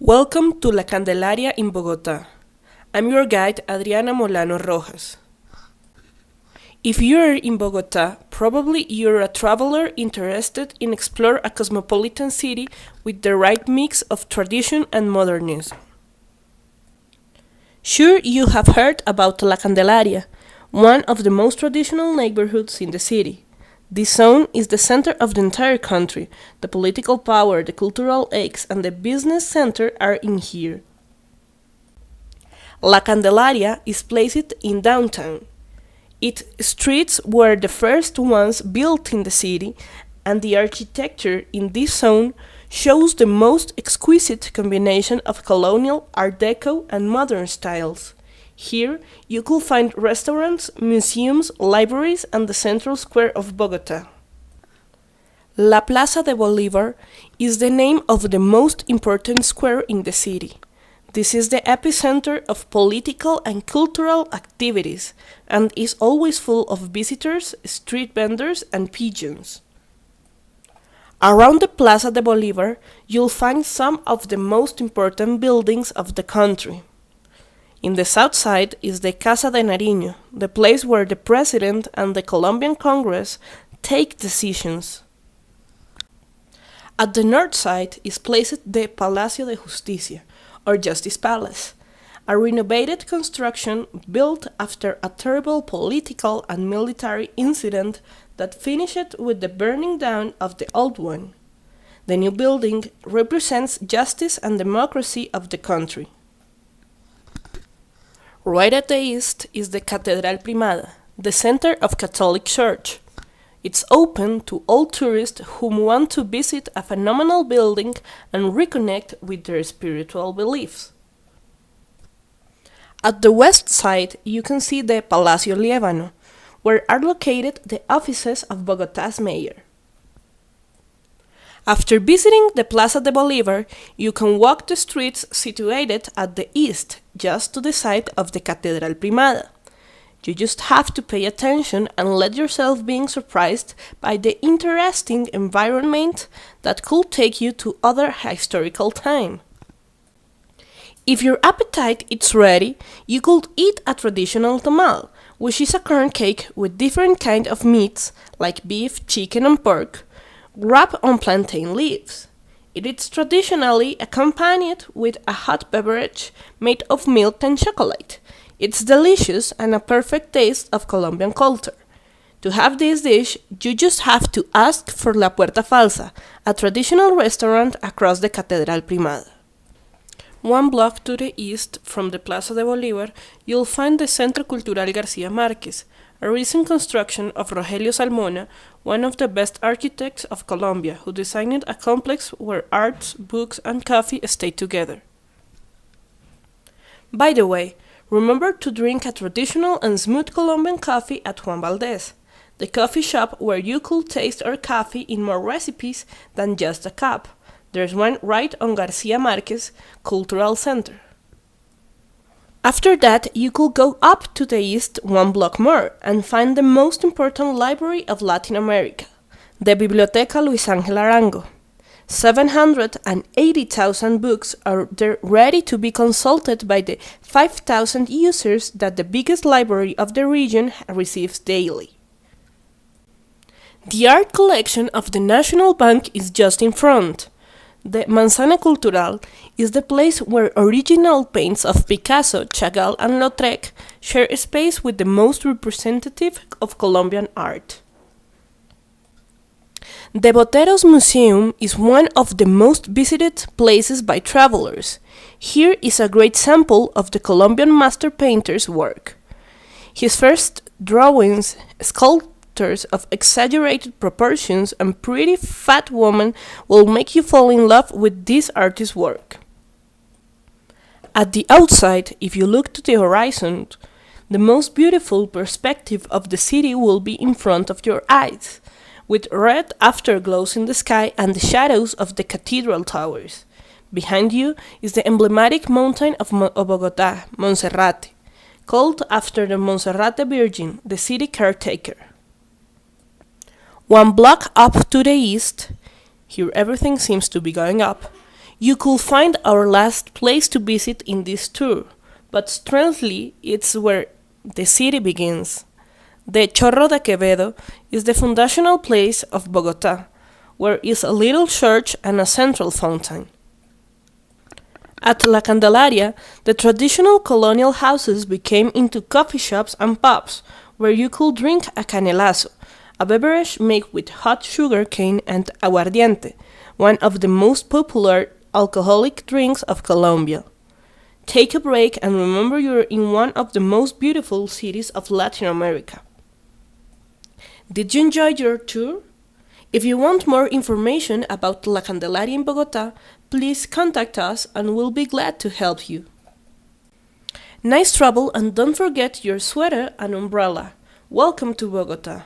Welcome to La Candelaria in Bogota. I'm your guide, Adriana Molano Rojas. If you're in Bogota, probably you're a traveler interested in explore a cosmopolitan city with the right mix of tradition and modernism. Sure, you have heard about La Candelaria, one of the most traditional neighborhoods in the city. This zone is the center of the entire country. The political power, the cultural aches, and the business center are in here. La Candelaria is placed in downtown. Its streets were the first ones built in the city, and the architecture in this zone shows the most exquisite combination of colonial, Art Deco, and modern styles. Here, you could find restaurants, museums, libraries, and the central square of Bogota. La Plaza de Bolívar is the name of the most important square in the city. This is the epicenter of political and cultural activities and is always full of visitors, street vendors, and pigeons. Around the Plaza de Bolívar, you'll find some of the most important buildings of the country. In the south side is the Casa de Nariño, the place where the President and the Colombian Congress take decisions. At the north side is placed the Palacio de Justicia, or Justice Palace, a renovated construction built after a terrible political and military incident that finished with the burning down of the old one. The new building represents justice and democracy of the country. Right at the east is the Catedral Primada, the center of Catholic Church. It's open to all tourists who want to visit a phenomenal building and reconnect with their spiritual beliefs. At the west side, you can see the Palacio Liébano, where are located the offices of Bogotá's mayor. After visiting the Plaza de Bolívar, you can walk the streets situated at the east, just to the side of the Catedral Primada. You just have to pay attention and let yourself being surprised by the interesting environment that could take you to other historical time. If your appetite is ready, you could eat a traditional tamal, which is a corn cake with different kind of meats like beef, chicken, and pork, wrapped on plantain leaves. It is traditionally accompanied with a hot beverage made of milk and chocolate. It's delicious and a perfect taste of Colombian culture. To have this dish, you just have to ask for La Puerta Falsa, a traditional restaurant across the Catedral Primada. One block to the east from the Plaza de Bolívar, you'll find the Centro Cultural García Márquez, a recent construction of Rogelio Salmona, one of the best architects of Colombia, who designed a complex where arts, books, and coffee stay together. By the way, remember to drink a traditional and smooth Colombian coffee at Juan Valdez, the coffee shop where you could taste our coffee in more recipes than just a cup. There's one right on García Márquez Cultural Center. After that, you could go up to the east one block more and find the most important library of Latin America, the Biblioteca Luis Ángel Arango. 780,000 books are there ready to be consulted by the 5,000 users that the biggest library of the region receives daily. The art collection of the National Bank is just in front. The Manzana Cultural is the place where original paints of Picasso, Chagall, and Lautrec share space with the most representative of Colombian art. The Boteros Museum is one of the most visited places by travelers. Here is a great sample of the Colombian master painter's work. His first drawings, sculptures of exaggerated proportions and pretty fat woman will make you fall in love with this artist's work. At the outside, if you look to the horizon, the most beautiful perspective of the city will be in front of your eyes, with red afterglows in the sky and the shadows of the cathedral towers. Behind you is the emblematic mountain of Bogotá, Monserrate, called after the Monserrate Virgin, the city caretaker. One block up to the east, here everything seems to be going up, You could find our last place to visit in this tour, but strangely, it's where the city begins. The Chorro de Quevedo is the foundational place of Bogota, where is a little church and a central fountain. At La Candelaria, the traditional colonial houses became into coffee shops and pubs, where you could drink a canelazo, a beverage made with hot sugar cane and aguardiente, one of the most popular alcoholic drinks of Colombia. Take a break and remember you're in one of the most beautiful cities of Latin America. Did you enjoy your tour? If you want more information about La Candelaria in Bogota, please contact us and we'll be glad to help you. Nice travel and don't forget your sweater and umbrella. Welcome to Bogota.